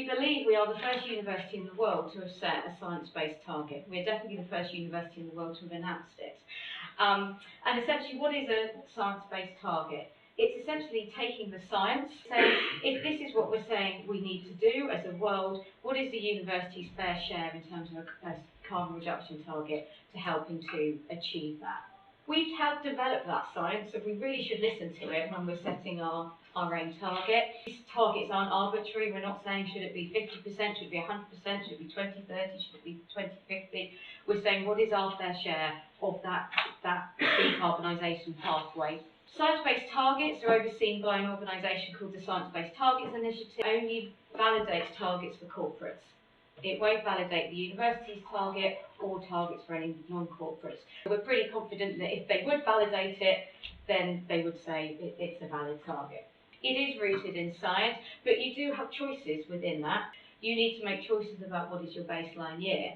we believe we are the first university in the world to have set a science-based target. We're definitely the first university in the world to have announced it. And essentially, what is a science-based target? It's essentially taking the science, saying, if this is what we're saying we need to do as a world, what is the university's fair share in terms of a carbon reduction target to helping to achieve that? We have developed that science, so we really should listen to it when we're setting our own target. These targets aren't arbitrary. We're not saying should it be 50%, should it be 100%, should it be 2030, should it be 2050. We're saying what is our fair share of that decarbonisation pathway. Science-based targets are overseen by an organisation called the Sciencebased Targets Initiative. It only validates targets for corporates. It won't validate the university's target or targets for any non-corporates. We're pretty confident that if they would validate it, then they would say it's a valid target. It is rooted in science, but you do have choices within that. You need to make choices about what is your baseline year.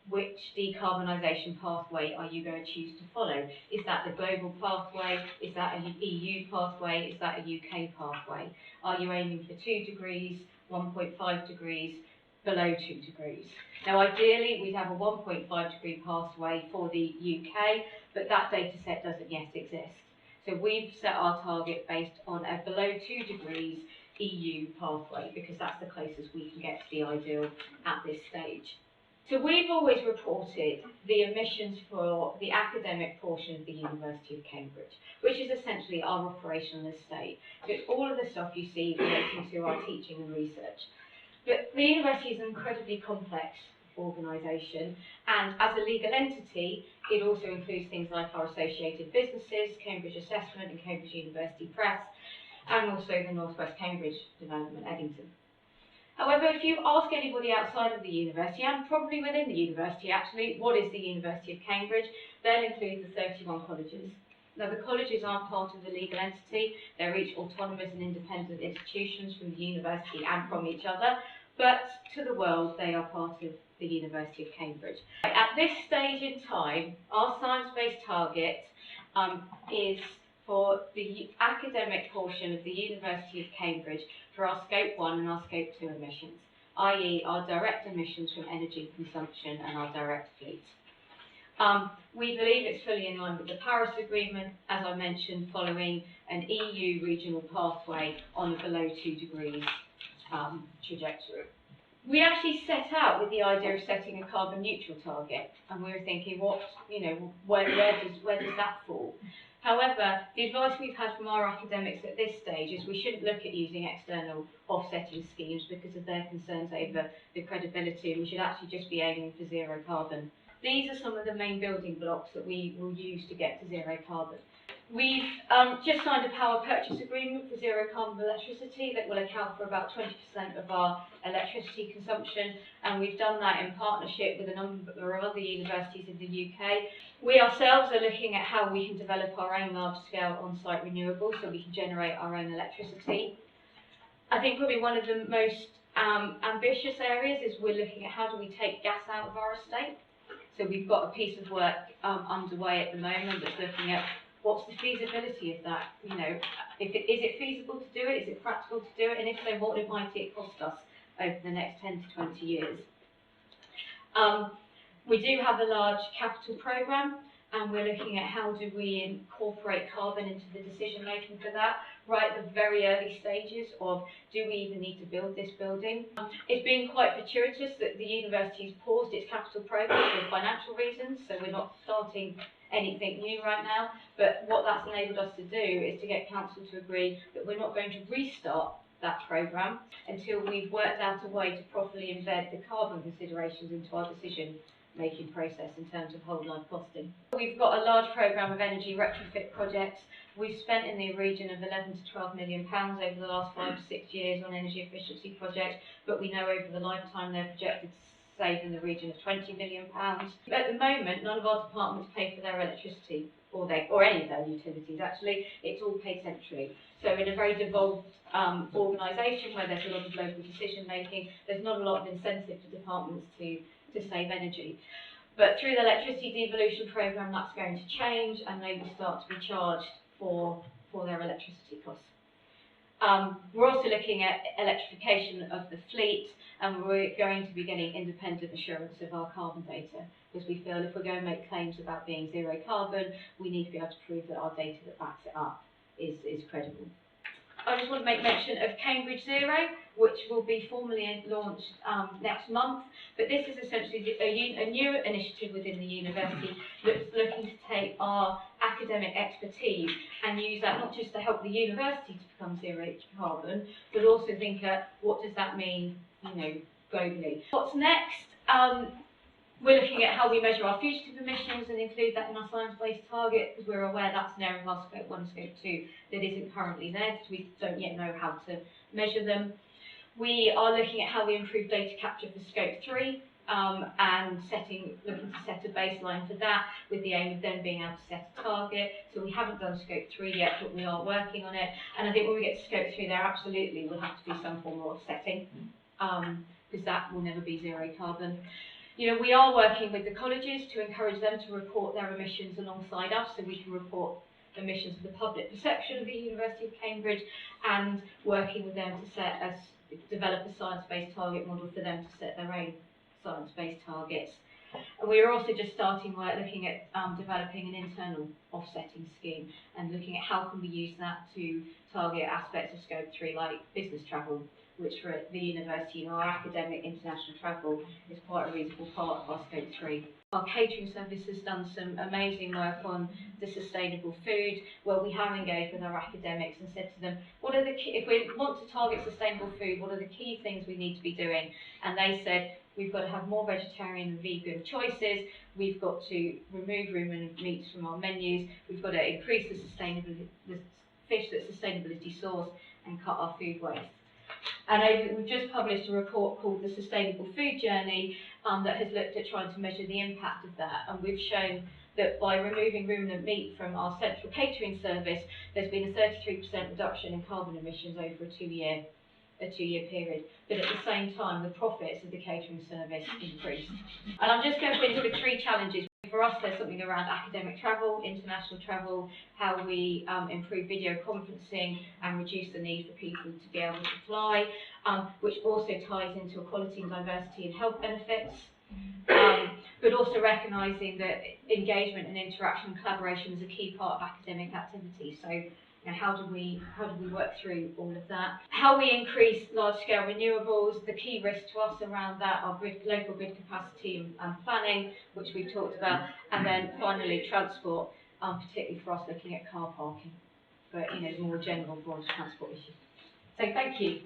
Which decarbonisation pathway are you going to choose to follow? Is that the global pathway? Is that an EU pathway? Is that a UK pathway? Are you aiming for 2 degrees, 1.5 degrees, below 2 degrees? Now, ideally, we'd have a 1.5 degree pathway for the UK, but that data set doesn't yet exist. So we've set our target based on a below 2 degrees EU pathway, because that's the closest we can get to the ideal at this stage. So we've always reported the emissions for the academic portion of the University of Cambridge, which is essentially our operational estate. So it's all of the stuff you see relating to our teaching and research. But the university is an incredibly complex organisation, and as a legal entity, it also includes things like our associated businesses, Cambridge Assessment and Cambridge University Press, and also the North West Cambridge development, Eddington. However, if you ask anybody outside of the university, and probably within the university actually, what is the University of Cambridge, they'll include the 31 colleges. Now, the colleges aren't part of the legal entity. They're each autonomous and independent institutions from the university and from each other, but to the world, they are part of the University of Cambridge. At this stage in time, our science-based target is for the academic portion of the University of Cambridge for our Scope 1 and our Scope 2 emissions, i.e. our direct emissions from energy consumption and our direct fleet. We believe it's fully in line with the Paris Agreement, as I mentioned, following an EU regional pathway on a below 2 degrees trajectory. We actually set out with the idea of setting a carbon neutral target, and we were thinking, where does that fall? However, the advice we've had from our academics at this stage is we shouldn't look at using external offsetting schemes because of their concerns over the credibility. We should actually just be aiming for zero carbon. These are some of the main building blocks that we will use to get to zero carbon. We've just signed a power purchase agreement for zero carbon electricity that will account for about 20% of our electricity consumption, and we've done that in partnership with a number of other universities in the UK. We ourselves are looking at how we can develop our own large-scale on-site renewables so we can generate our own electricity. I think probably one of the most ambitious areas is we're looking at how do we take gas out of our estate. So we've got a piece of work underway at the moment that's looking at what's the feasibility of that? Is it feasible to do it? Is it practical to do it? And if so, what might it cost us over the next 10 to 20 years? We do have a large capital programme, and we're looking at how do we incorporate carbon into the decision making for that, right at the very early stages of do we even need to build this building. It's been quite fortuitous that the university's paused its capital programme for financial reasons, so we're not starting anything new right now, but what that's enabled us to do is to get council to agree that we're not going to restart that programme until we've worked out a way to properly embed the carbon considerations into our decision-making process in terms of whole life costing. We've got a large programme of energy retrofit projects. We've spent in the region of £11 to £12 million over the last 5 to 6 years on energy efficiency projects, but we know over the lifetime they're projected to save in the region of £20 million. At the moment, none of our departments pay for their electricity, or any of their utilities actually. It's all paid centrally. So in a very devolved organisation where there's a lot of local decision making, there's not a lot of incentive to departments to save energy. But through the electricity devolution programme, that's going to change, and they will start to be charged for their electricity costs. We're also looking at electrification of the fleet, and we're going to be getting independent assurance of our carbon data, because we feel if we're going to make claims about being zero carbon, we need to be able to prove that our data that backs it up is credible. I just want to make mention of Cambridge Zero, which will be formally launched next month. But this is essentially a new initiative within the university that's looking to take our academic expertise and use that not just to help the university to become zero carbon, but also think at what does that mean, globally. What's next? We're looking at how we measure our fugitive emissions and include that in our science-based target, because we're aware that's an area of our Scope 1 and Scope 2 that isn't currently there, because we don't yet know how to measure them. We are looking at how we improve data capture for Scope 3 and looking to set a baseline for that, with the aim of then being able to set a target. So we haven't done Scope 3 yet, but we are working on it. And I think when we get to Scope 3, there absolutely will have to be some form of offsetting, because that will never be zero carbon. We are working with the colleges to encourage them to report their emissions alongside us, so we can report emissions of the public perception of the University of Cambridge, and working with them to develop a science-based target model for them to set their own science-based targets. And we are also just starting work looking at developing an internal offsetting scheme and looking at how can we use that to target aspects of Scope 3 like business travel, which for the university, our academic international travel is quite a reasonable part of our Scope 3. Our catering service has done some amazing work on the sustainable food, where we have engaged with our academics and said to them, if we want to target sustainable food, what are the key things we need to be doing? And they said, we've got to have more vegetarian and vegan choices, we've got to remove ruminant meats from our menus, we've got to increase the fish that's sustainability sourced, and cut our food waste. And we've just published a report called The Sustainable Food Journey that has looked at trying to measure the impact of that. And we've shown that by removing ruminant meat from our central catering service, there's been a 33% reduction in carbon emissions over a two-year period. But at the same time, the profits of the catering service increased. And I'm just going to finish with 3 challenges. For us, there's something around academic travel, international travel, how we improve video conferencing and reduce the need for people to be able to fly, which also ties into equality and diversity and health benefits, but also recognising that engagement and interaction and collaboration is a key part of academic activity. So, how do we work through all of that? How we increase large-scale renewables, the key risks to us around that are local grid capacity and planning, which we've talked about, and then finally transport, particularly for us looking at car parking, but more general broad transport issues. So thank you.